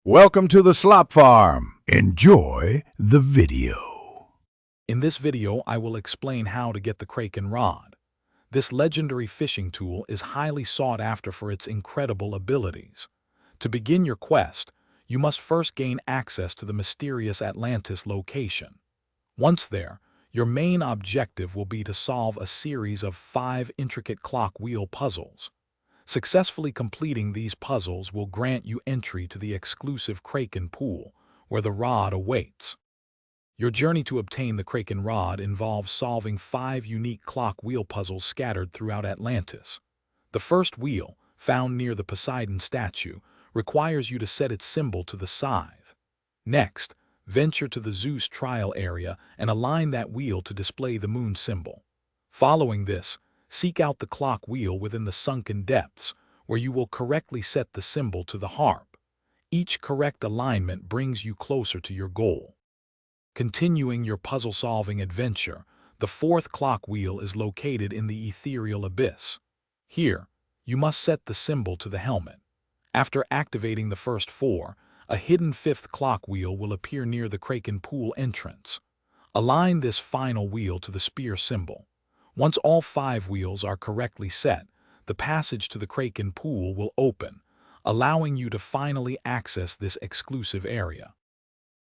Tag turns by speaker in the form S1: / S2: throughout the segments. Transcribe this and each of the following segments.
S1: Welcome to the Slop Farm. Enjoy the video.
S2: In this video, I will explain how to get the Kraken rod. This legendary fishing tool is highly sought after for its incredible abilities. To begin your quest, you must first gain access to the mysterious Atlantis location. Once there, your main objective will be to solve a series of 5 intricate clock wheel puzzles. Successfully completing these puzzles will grant you entry to the exclusive Kraken pool, where the rod awaits. Your journey to obtain the Kraken rod involves solving 5 unique clock wheel puzzles scattered throughout Atlantis. The first wheel, found near the Poseidon statue, requires you to set its symbol to the scythe. Next, venture to the Zeus trial area and align that wheel to display the moon symbol. Following this, seek out the clock wheel within the sunken depths, where you will correctly set the symbol to the harp. Each correct alignment brings you closer to your goal. Continuing your puzzle-solving adventure, the 4th clock wheel is located in the ethereal abyss. Here, you must set the symbol to the helmet. After activating the first 4, a hidden 5th clock wheel will appear near the Kraken pool entrance. Align this final wheel to the spear symbol. Once all 5 wheels are correctly set, the passage to the Kraken pool will open, allowing you to finally access this exclusive area.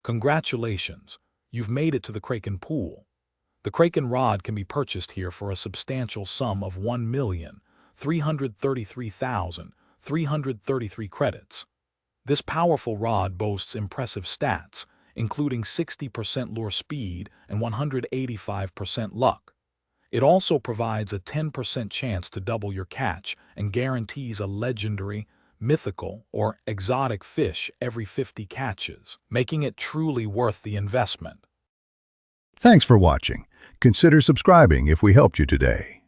S2: Congratulations, you've made it to the Kraken pool. The Kraken rod can be purchased here for a substantial sum of 1,333,333 credits. This powerful rod boasts impressive stats, including 60% lure speed and 185% luck. It also provides a 10% chance to double your catch and guarantees a legendary, mythical, or exotic fish every 50 catches, making it truly worth the investment.
S1: Thanks for watching. Consider subscribing if we helped you today.